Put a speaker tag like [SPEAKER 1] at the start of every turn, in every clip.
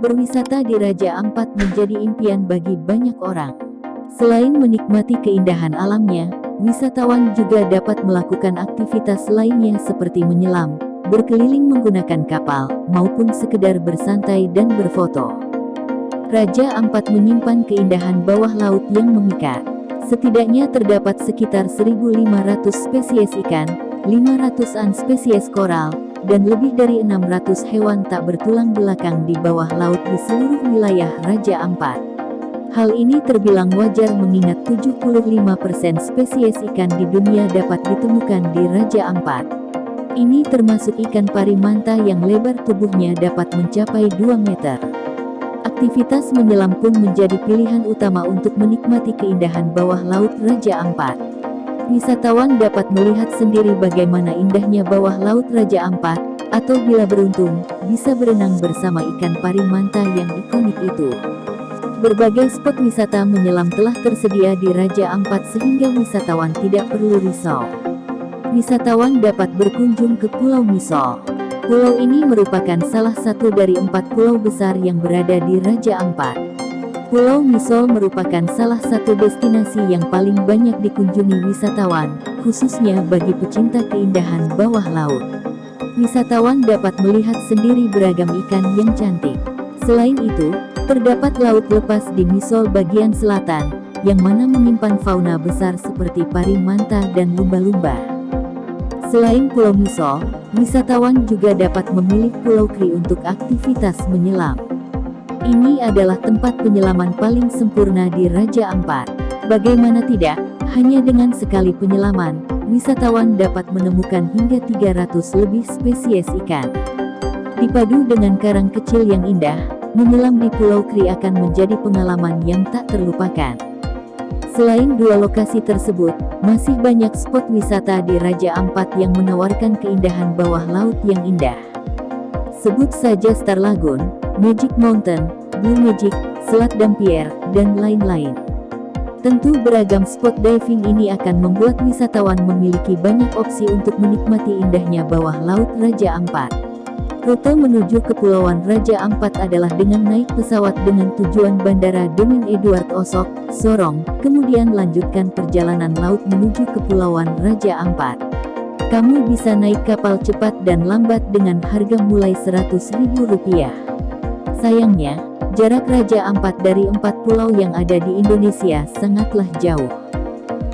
[SPEAKER 1] Berwisata di Raja Ampat menjadi impian bagi banyak orang. Selain menikmati keindahan alamnya, wisatawan juga dapat melakukan aktivitas lainnya seperti menyelam, berkeliling menggunakan kapal, maupun sekedar bersantai dan berfoto. Raja Ampat menyimpan keindahan bawah laut yang memikat. Setidaknya terdapat sekitar 1.500 spesies ikan, 500-an spesies koral, dan lebih dari 600 hewan tak bertulang belakang di bawah laut di seluruh wilayah Raja Ampat. Hal ini terbilang wajar mengingat 75% spesies ikan di dunia dapat ditemukan di Raja Ampat. Ini termasuk ikan pari manta yang lebar tubuhnya dapat mencapai 2 meter. Aktivitas menyelam pun menjadi pilihan utama untuk menikmati keindahan bawah laut Raja Ampat. Wisatawan dapat melihat sendiri bagaimana indahnya bawah laut Raja Ampat, atau bila beruntung, bisa berenang bersama ikan pari manta yang ikonik itu. Berbagai spot wisata menyelam telah tersedia di Raja Ampat sehingga wisatawan tidak perlu risau. Wisatawan dapat berkunjung ke Pulau Misol. Pulau ini merupakan salah satu dari 4 pulau besar yang berada di Raja Ampat. Pulau Misol merupakan salah satu destinasi yang paling banyak dikunjungi wisatawan, khususnya bagi pecinta keindahan bawah laut. Wisatawan dapat melihat sendiri beragam ikan yang cantik. Selain itu, terdapat laut lepas di Misol bagian selatan, yang mana menyimpan fauna besar seperti pari manta dan lumba-lumba. Selain Pulau Misol, wisatawan juga dapat memilih Pulau Kri untuk aktivitas menyelam. Ini adalah tempat penyelaman paling sempurna di Raja Ampat. Bagaimana tidak, hanya dengan sekali penyelaman, wisatawan dapat menemukan hingga 300 lebih spesies ikan. Dipadu dengan karang kecil yang indah, menyelam di Pulau Kri akan menjadi pengalaman yang tak terlupakan. Selain dua lokasi tersebut, masih banyak spot wisata di Raja Ampat yang menawarkan keindahan bawah laut yang indah. Sebut saja Star Lagoon, Magic Mountain, Blue Magic, Selat Dampier, dan lain-lain. Tentu beragam spot diving ini akan membuat wisatawan memiliki banyak opsi untuk menikmati indahnya bawah laut Raja Ampat. Rute menuju Kepulauan Raja Ampat adalah dengan naik pesawat dengan tujuan Bandara Domin Eduard Osok, Sorong, kemudian lanjutkan perjalanan laut menuju Kepulauan Raja Ampat. Kamu bisa naik kapal cepat dan lambat dengan harga mulai Rp100.000. Sayangnya, jarak Raja Ampat dari 4 pulau yang ada di Indonesia sangatlah jauh.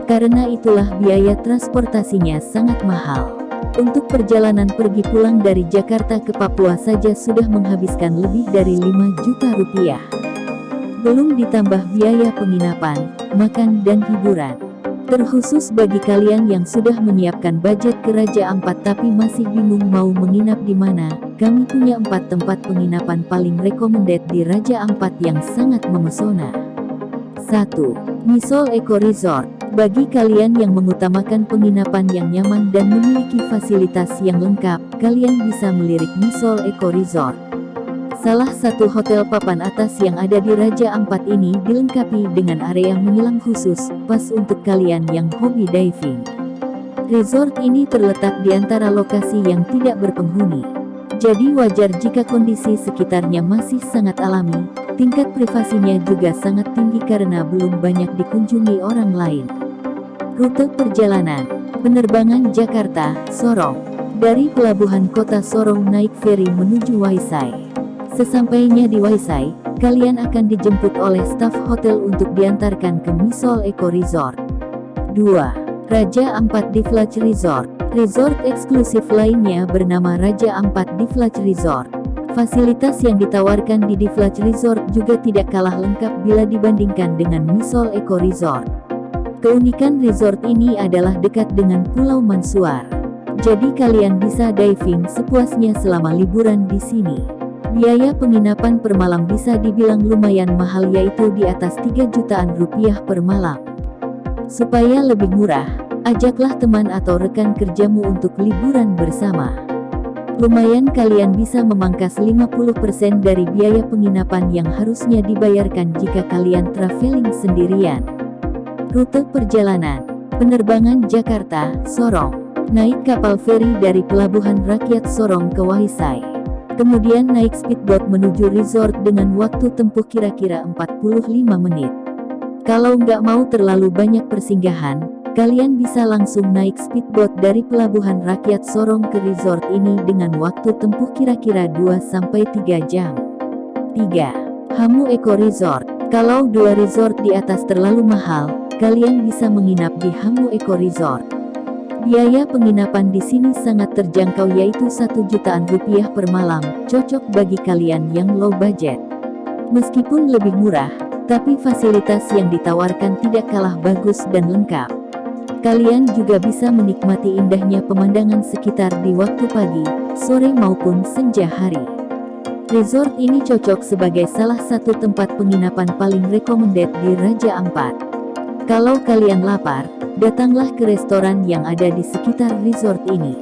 [SPEAKER 1] Karena itulah biaya transportasinya sangat mahal. Untuk perjalanan pergi pulang dari Jakarta ke Papua saja sudah menghabiskan lebih dari Rp5 juta. Belum ditambah biaya penginapan, makan dan hiburan. Terkhusus bagi kalian yang sudah menyiapkan budget ke Raja Ampat tapi masih bingung mau menginap di mana, kami punya 4 tempat penginapan paling recommended di Raja Ampat yang sangat memesona. 1. Misol Eco Resort. Bagi kalian yang mengutamakan penginapan yang nyaman dan memiliki fasilitas yang lengkap, kalian bisa melirik Misol Eco Resort. Salah satu hotel papan atas yang ada di Raja Ampat ini dilengkapi dengan area menyelam khusus, pas untuk kalian yang hobi diving. Resort ini terletak di antara lokasi yang tidak berpenghuni. Jadi wajar jika kondisi sekitarnya masih sangat alami, tingkat privasinya juga sangat tinggi karena belum banyak dikunjungi orang lain. Rute perjalanan, penerbangan Jakarta, Sorong. Dari pelabuhan kota Sorong naik feri menuju Waisai. Sesampainya di Waisai, kalian akan dijemput oleh staf hotel untuk diantarkan ke Misol Eco Resort. 2. Raja Ampat Divlage Resort. Resort eksklusif lainnya bernama Raja Ampat Divlage Resort. Fasilitas yang ditawarkan di Divlage Resort juga tidak kalah lengkap bila dibandingkan dengan Misol Eco Resort. Keunikan resort ini adalah dekat dengan Pulau Mansuar. Jadi kalian bisa diving sepuasnya selama liburan di sini. Biaya penginapan per malam bisa dibilang lumayan mahal yaitu di atas Rp3 jutaan per malam. Supaya lebih murah, ajaklah teman atau rekan kerjamu untuk liburan bersama. Lumayan kalian bisa memangkas 50% dari biaya penginapan yang harusnya dibayarkan jika kalian traveling sendirian. Rute perjalanan, penerbangan Jakarta, Sorong. Naik kapal feri dari Pelabuhan Rakyat Sorong ke Waisai. Kemudian naik speedboat menuju resort dengan waktu tempuh kira-kira 45 menit. Kalau nggak mau terlalu banyak persinggahan, kalian bisa langsung naik speedboat dari Pelabuhan Rakyat Sorong ke resort ini dengan waktu tempuh kira-kira 2-3 jam. 3. Hamu Eco Resort. Kalau dua resort di atas terlalu mahal, kalian bisa menginap di Hamu Eco Resort. Biaya penginapan di sini sangat terjangkau yaitu Rp1 jutaan per malam, cocok bagi kalian yang low budget. Meskipun lebih murah, tapi fasilitas yang ditawarkan tidak kalah bagus dan lengkap. Kalian juga bisa menikmati indahnya pemandangan sekitar di waktu pagi, sore maupun senja hari. Resort ini cocok sebagai salah satu tempat penginapan paling recommended di Raja Ampat. Kalau kalian lapar, datanglah ke restoran yang ada di sekitar resort ini.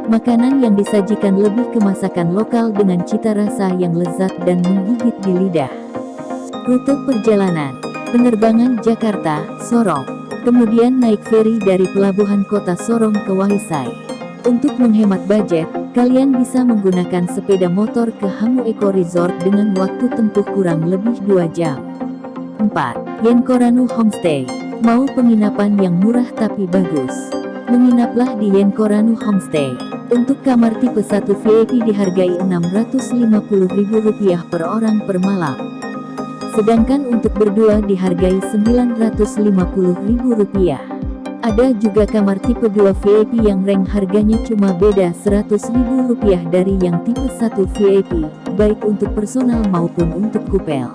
[SPEAKER 1] Makanan yang disajikan lebih ke masakan lokal dengan cita rasa yang lezat dan menggigit di lidah. Rute perjalanan: penerbangan Jakarta, Sorong. Kemudian naik feri dari Pelabuhan Kota Sorong ke Waisai. Untuk menghemat budget, kalian bisa menggunakan sepeda motor ke Hamu Eco Resort dengan waktu tempuh kurang lebih 2 jam. 4. Yenkoranu Homestay. Mau penginapan yang murah tapi bagus? Menginaplah di Yenkoranu Homestay. Untuk kamar tipe 1 VIP dihargai Rp650.000 per orang per malam. Sedangkan untuk berdua dihargai Rp950.000. Ada juga kamar tipe 2 VIP yang rank harganya cuma beda Rp100.000 dari yang tipe 1 VIP, baik untuk personal maupun untuk kupel.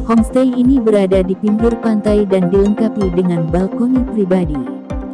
[SPEAKER 1] Homestay ini berada di pinggir pantai dan dilengkapi dengan balkoni pribadi.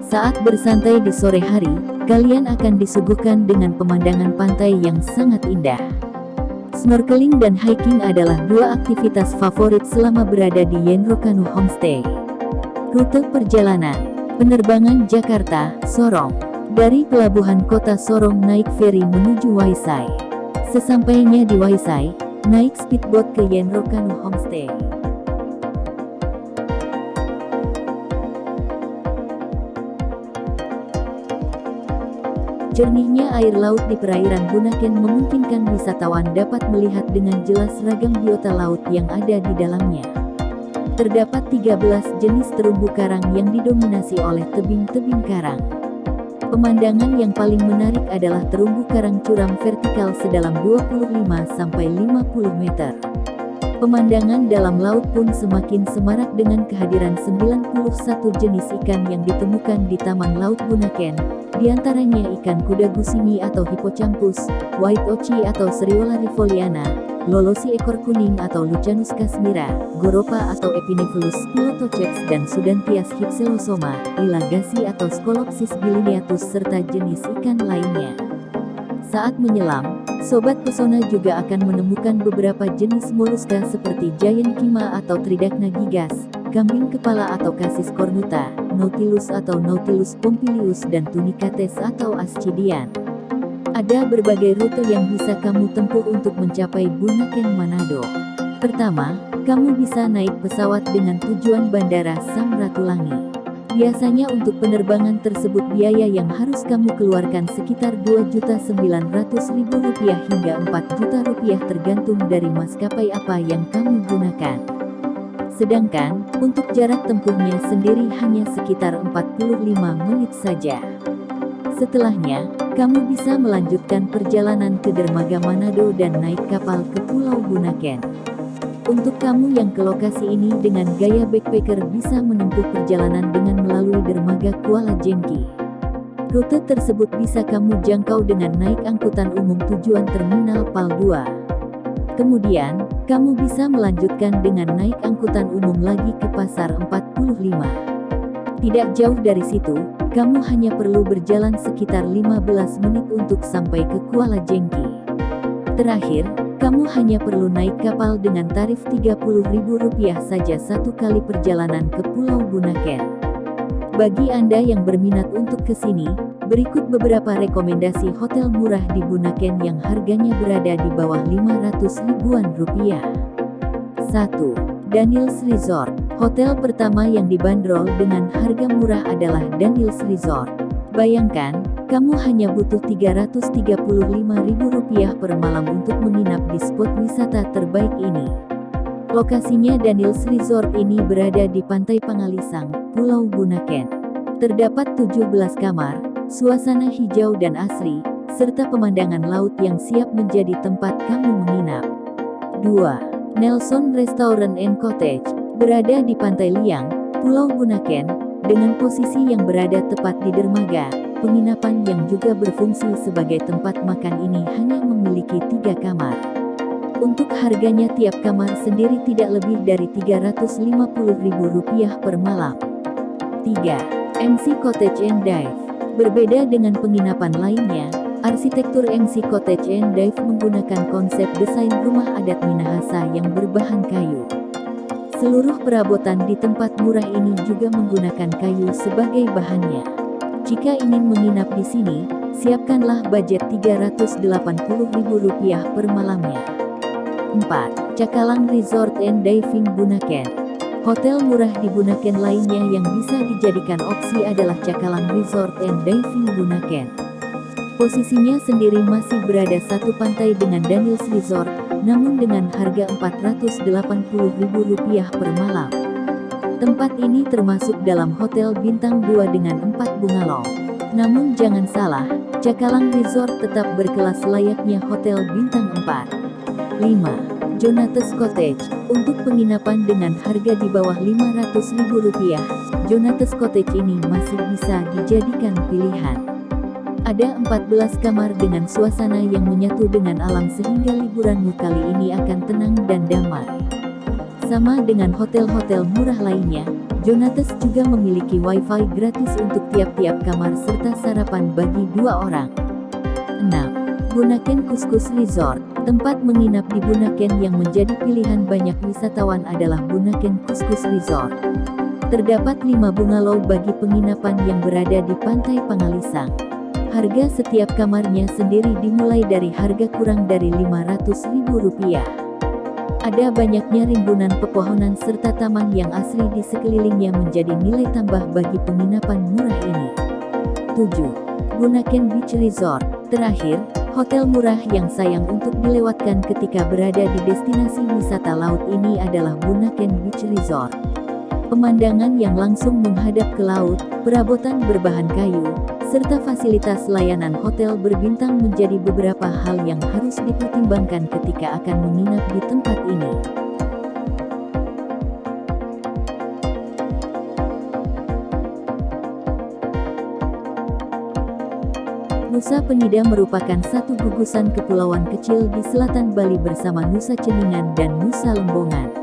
[SPEAKER 1] Saat bersantai di sore hari, kalian akan disuguhkan dengan pemandangan pantai yang sangat indah. Snorkeling dan hiking adalah dua aktivitas favorit selama berada di Yenkoranu Homestay. Rute perjalanan: penerbangan Jakarta, Sorong. Dari Pelabuhan Kota Sorong naik feri menuju Waisai. Sesampainya di Waisai, naik speedboat ke Yenkoranu Homestay. Jernihnya air laut di perairan Bunaken memungkinkan wisatawan dapat melihat dengan jelas ragam biota laut yang ada di dalamnya. Terdapat 13 jenis terumbu karang yang didominasi oleh tebing-tebing karang. Pemandangan yang paling menarik adalah terumbu karang curam vertikal sedalam 25-50 meter. Pemandangan dalam laut pun semakin semarak dengan kehadiran 91 jenis ikan yang ditemukan di Taman Laut Bunaken, diantaranya ikan kuda gusini atau hippocampus, white ochi atau Seriola rivoliana, lolosi ekor kuning atau Luchanus casmira, goropa atau Epinephelus pilotoceps dan Sudantias hypselosoma, ilagasi atau Scolopsis bilineatus serta jenis ikan lainnya. Saat menyelam, sobat pesona juga akan menemukan beberapa jenis moluska seperti giant kima atau Tridacna gigas, kambing kepala atau Cassis cornuta, Nautilus atau Nautilus pompilius dan Tunicates atau Ascidian. Ada berbagai rute yang bisa kamu tempuh untuk mencapai Bunaken Manado. Pertama, kamu bisa naik pesawat dengan tujuan Bandara Samratulangi. Biasanya untuk penerbangan tersebut biaya yang harus kamu keluarkan sekitar Rp2.900.000 hingga Rp4 juta tergantung dari maskapai apa yang kamu gunakan. Sedangkan, untuk jarak tempuhnya sendiri hanya sekitar 45 menit saja. Setelahnya, kamu bisa melanjutkan perjalanan ke dermaga Manado dan naik kapal ke Pulau Bunaken. Untuk kamu yang ke lokasi ini dengan gaya backpacker bisa menempuh perjalanan dengan melalui dermaga Kuala Jengki. Rute tersebut bisa kamu jangkau dengan naik angkutan umum tujuan Terminal PAL 2. Kemudian, kamu bisa melanjutkan dengan naik angkutan umum lagi ke Pasar 45. Tidak jauh dari situ, kamu hanya perlu berjalan sekitar 15 menit untuk sampai ke Kuala Jengki. Terakhir, kamu hanya perlu naik kapal dengan tarif Rp30.000 saja satu kali perjalanan ke Pulau Bunaken. Bagi Anda yang berminat untuk ke sini, berikut beberapa rekomendasi hotel murah di Bunaken yang harganya berada di bawah Rp500.000. 1. Daniels Resort. Hotel pertama yang dibanderol dengan harga murah adalah Daniels Resort. Bayangkan, Kamu hanya butuh Rp335.000 per malam untuk menginap di spot wisata terbaik ini. Lokasinya Daniels Resort ini berada di Pantai Pangalisang, Pulau Bunaken. Terdapat 17 kamar, suasana hijau dan asri, serta pemandangan laut yang siap menjadi tempat kamu menginap. 2. Nelson Restaurant and Cottage, berada di Pantai Liang, Pulau Bunaken, dengan posisi yang berada tepat di dermaga. Penginapan yang juga berfungsi sebagai tempat makan ini hanya memiliki 3 kamar. Untuk harganya tiap kamar sendiri tidak lebih dari Rp350.000 per malam. 3. MC Cottage and Dive. Berbeda dengan penginapan lainnya, arsitektur MC Cottage and Dive menggunakan konsep desain rumah adat Minahasa yang berbahan kayu. Seluruh perabotan di tempat murah ini juga menggunakan kayu sebagai bahannya. Jika ingin menginap di sini, siapkanlah budget Rp380.000 per malamnya. 4. Cakalang Resort and Diving Bunaken. Hotel murah di Bunaken lainnya yang bisa dijadikan opsi adalah Cakalang Resort and Diving Bunaken. Posisinya sendiri masih berada satu pantai dengan Daniels Resort, namun dengan harga Rp480.000 per malam. Tempat ini termasuk dalam hotel bintang 2 dengan 4 bungalow. Namun jangan salah, Cakalang Resort tetap berkelas layaknya hotel bintang 4. 5. Jonates Cottage. Untuk penginapan dengan harga di bawah Rp500.000, Jonates Cottage ini masih bisa dijadikan pilihan. Ada 14 kamar dengan suasana yang menyatu dengan alam sehingga liburanmu kali ini akan tenang dan damai. Sama dengan hotel-hotel murah lainnya, Jonates juga memiliki wifi gratis untuk tiap-tiap kamar serta sarapan bagi 2 orang. 6. Bunaken Kuskus Resort. Tempat menginap di Bunaken yang menjadi pilihan banyak wisatawan adalah Bunaken Kuskus Resort. Terdapat 5 bungalow bagi penginapan yang berada di Pantai Pangalisang. Harga setiap kamarnya sendiri dimulai dari harga kurang dari Rp500.000. Ada banyaknya rimbunan pepohonan serta taman yang asri di sekelilingnya menjadi nilai tambah bagi penginapan murah ini. 7. Bunaken Beach Resort. Terakhir, hotel murah yang sayang untuk dilewatkan ketika berada di destinasi wisata laut ini adalah Bunaken Beach Resort. Pemandangan yang langsung menghadap ke laut, perabotan berbahan kayu, serta fasilitas layanan hotel berbintang menjadi beberapa hal yang harus dipertimbangkan ketika akan menginap di tempat ini. Nusa Penida merupakan satu gugusan kepulauan kecil di selatan Bali bersama Nusa Ceningan dan Nusa Lembongan.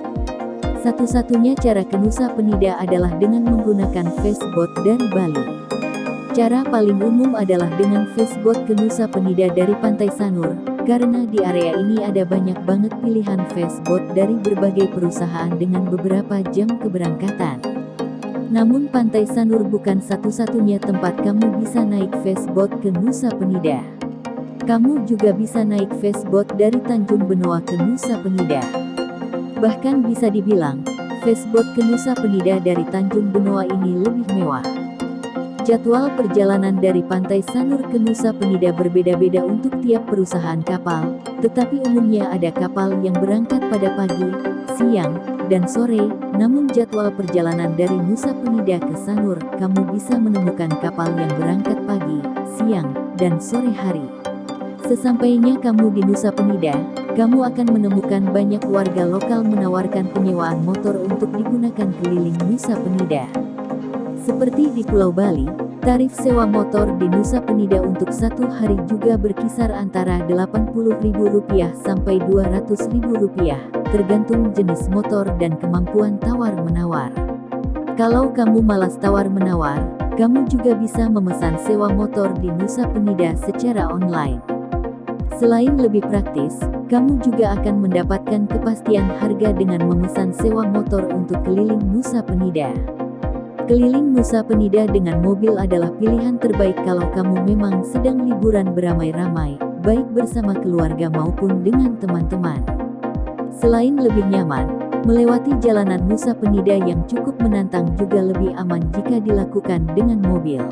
[SPEAKER 1] Satu-satunya cara ke Nusa Penida adalah dengan menggunakan fastboat dari Bali. Cara paling umum adalah dengan fastboat ke Nusa Penida dari Pantai Sanur, karena di area ini ada banyak banget pilihan fastboat dari berbagai perusahaan dengan beberapa jam keberangkatan. Namun Pantai Sanur bukan satu-satunya tempat kamu bisa naik fastboat ke Nusa Penida. Kamu juga bisa naik fastboat dari Tanjung Benoa ke Nusa Penida. Bahkan bisa dibilang, fastboat ke Nusa Penida dari Tanjung Benoa ini lebih mewah. Jadwal perjalanan dari Pantai Sanur ke Nusa Penida berbeda-beda untuk tiap perusahaan kapal, tetapi umumnya ada kapal yang berangkat pada pagi, siang, dan sore. Namun jadwal perjalanan dari Nusa Penida ke Sanur, kamu bisa menemukan kapal yang berangkat pagi, siang, dan sore hari. Sesampainya kamu di Nusa Penida, kamu akan menemukan banyak warga lokal menawarkan penyewaan motor untuk digunakan keliling Nusa Penida. Seperti di Pulau Bali, tarif sewa motor di Nusa Penida untuk satu hari juga berkisar antara Rp80.000 sampai Rp200.000, tergantung jenis motor dan kemampuan tawar-menawar. Kalau kamu malas tawar-menawar, kamu juga bisa memesan sewa motor di Nusa Penida secara online. Selain lebih praktis, kamu juga akan mendapatkan kepastian harga dengan memesan sewa motor untuk keliling Nusa Penida. Keliling Nusa Penida dengan mobil adalah pilihan terbaik kalau kamu memang sedang liburan beramai-ramai, baik bersama keluarga maupun dengan teman-teman. Selain lebih nyaman, melewati jalanan Nusa Penida yang cukup menantang juga lebih aman jika dilakukan dengan mobil.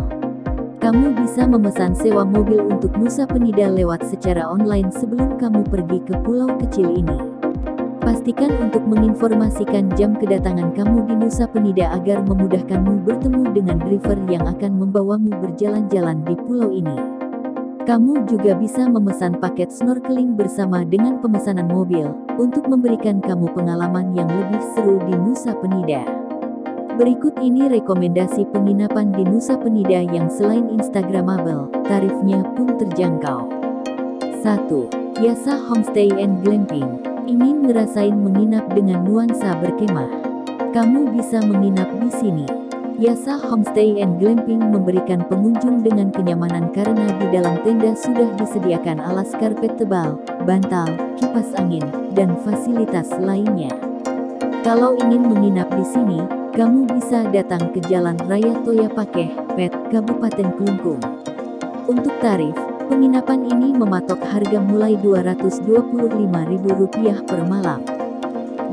[SPEAKER 1] Kamu bisa memesan sewa mobil untuk Nusa Penida lewat secara online sebelum kamu pergi ke pulau kecil ini. Pastikan untuk menginformasikan jam kedatangan kamu di Nusa Penida agar memudahkanmu bertemu dengan driver yang akan membawamu berjalan-jalan di pulau ini. Kamu juga bisa memesan paket snorkeling bersama dengan pemesanan mobil, untuk memberikan kamu pengalaman yang lebih seru di Nusa Penida. Berikut ini rekomendasi penginapan di Nusa Penida yang selain instagramable, tarifnya pun terjangkau. 1. Yasa Homestay and Glamping. Ingin ngerasain menginap dengan nuansa berkemah? Kamu bisa menginap di sini. Yasa Homestay and Glamping memberikan pengunjung dengan kenyamanan karena di dalam tenda sudah disediakan alas karpet tebal, bantal, kipas angin, dan fasilitas lainnya. Kalau ingin menginap di sini, kamu bisa datang ke Jalan Raya Toya Pakeh, Pet, Kabupaten Klungkung. Untuk tarif, penginapan ini mematok harga mulai Rp225.000 per malam.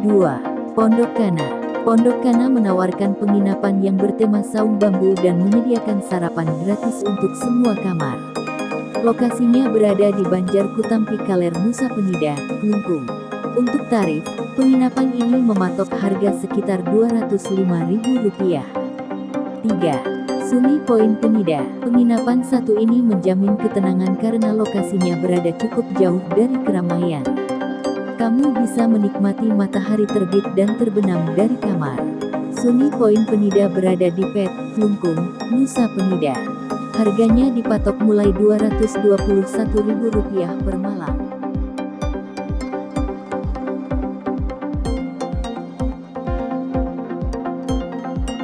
[SPEAKER 1] 2. Pondok Kana. Pondok Kana menawarkan penginapan yang bertema saung bambu dan menyediakan sarapan gratis untuk semua kamar. Lokasinya berada di Banjar Kutampi Kaler, Nusa Penida, Klungkung. Untuk tarif, penginapan ini mematok harga sekitar Rp205.000. 3. Sumi Point Penida. Penginapan satu ini menjamin ketenangan karena lokasinya berada cukup jauh dari keramaian. Kamu bisa menikmati matahari terbit dan terbenam dari kamar. Sumi Point Penida berada di Pet, Klungkung, Nusa Penida. Harganya dipatok mulai Rp221.000 per malam.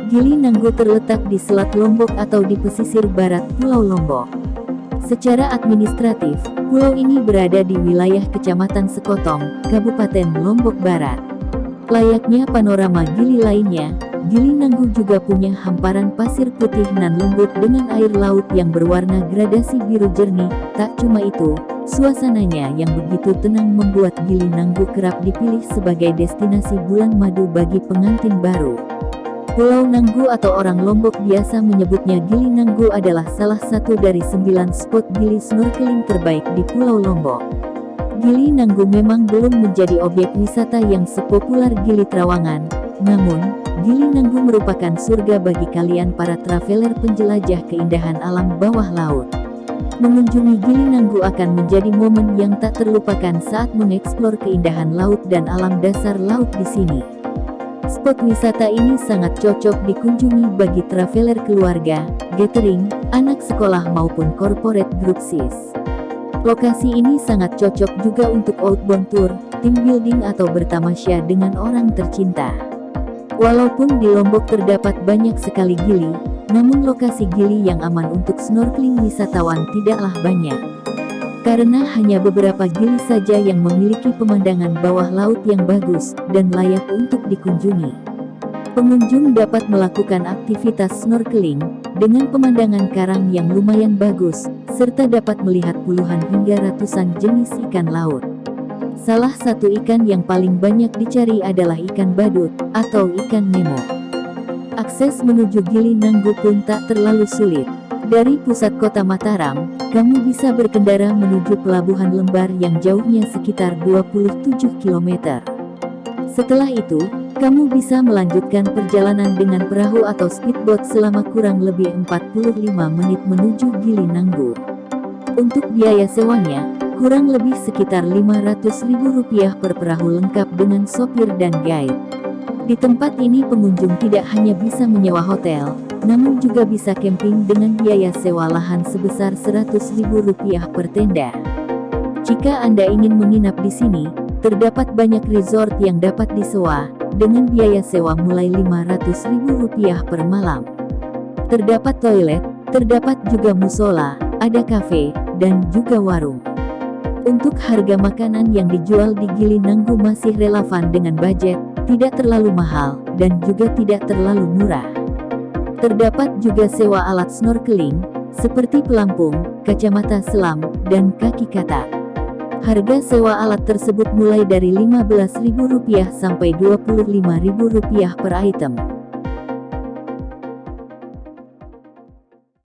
[SPEAKER 1] Gili Nanggu terletak di Selat Lombok atau di pesisir barat Pulau Lombok. Secara administratif, pulau ini berada di wilayah Kecamatan Sekotong, Kabupaten Lombok Barat. Layaknya panorama Gili lainnya, Gili Nanggu juga punya hamparan pasir putih nan lembut dengan air laut yang berwarna gradasi biru jernih. Tak cuma itu, suasananya yang begitu tenang membuat Gili Nanggu kerap dipilih sebagai destinasi bulan madu bagi pengantin baru. Pulau Nanggu atau orang Lombok biasa menyebutnya Gili Nanggu adalah salah satu dari 9 spot gili snorkeling terbaik di Pulau Lombok. Gili Nanggu memang belum menjadi objek wisata yang sepopuler Gili Trawangan, namun, Gili Nanggu merupakan surga bagi kalian para traveler penjelajah keindahan alam bawah laut. Mengunjungi Gili Nanggu akan menjadi momen yang tak terlupakan saat mengeksplor keindahan laut dan alam dasar laut di sini. Spot wisata ini sangat cocok dikunjungi bagi traveler keluarga, gathering, anak sekolah maupun corporate group sis. Lokasi ini sangat cocok juga untuk outbound tour, team building atau bertamasya dengan orang tercinta. Walaupun di Lombok terdapat banyak sekali gili, namun lokasi gili yang aman untuk snorkeling wisatawan tidaklah banyak. Karena hanya beberapa gili saja yang memiliki pemandangan bawah laut yang bagus dan layak untuk dikunjungi. Pengunjung dapat melakukan aktivitas snorkeling dengan pemandangan karang yang lumayan bagus, serta dapat melihat puluhan hingga ratusan jenis ikan laut. Salah satu ikan yang paling banyak dicari adalah ikan badut atau ikan nemo. Akses menuju Gili Nanggu pun tak terlalu sulit. Dari pusat kota Mataram, kamu bisa berkendara menuju Pelabuhan Lembar yang jauhnya sekitar 27 km. Setelah itu, kamu bisa melanjutkan perjalanan dengan perahu atau speedboat selama kurang lebih 45 menit menuju Gili Nanggu. Untuk biaya sewanya, kurang lebih sekitar Rp500.000 per perahu lengkap dengan sopir dan guide. Di tempat ini pengunjung tidak hanya bisa menyewa hotel, namun juga bisa camping dengan biaya sewa lahan sebesar Rp100.000 per tenda. Jika Anda ingin menginap di sini, terdapat banyak resort yang dapat disewa, dengan biaya sewa mulai Rp500.000 per malam. Terdapat toilet, terdapat juga musola, ada kafe, dan juga warung. Untuk harga makanan yang dijual di Gili Nanggu masih relevan dengan budget, tidak terlalu mahal, dan juga tidak terlalu murah. Terdapat juga sewa alat snorkeling, seperti pelampung, kacamata selam, dan kaki katak. Harga sewa alat tersebut mulai dari Rp15.000 sampai Rp25.000 per item.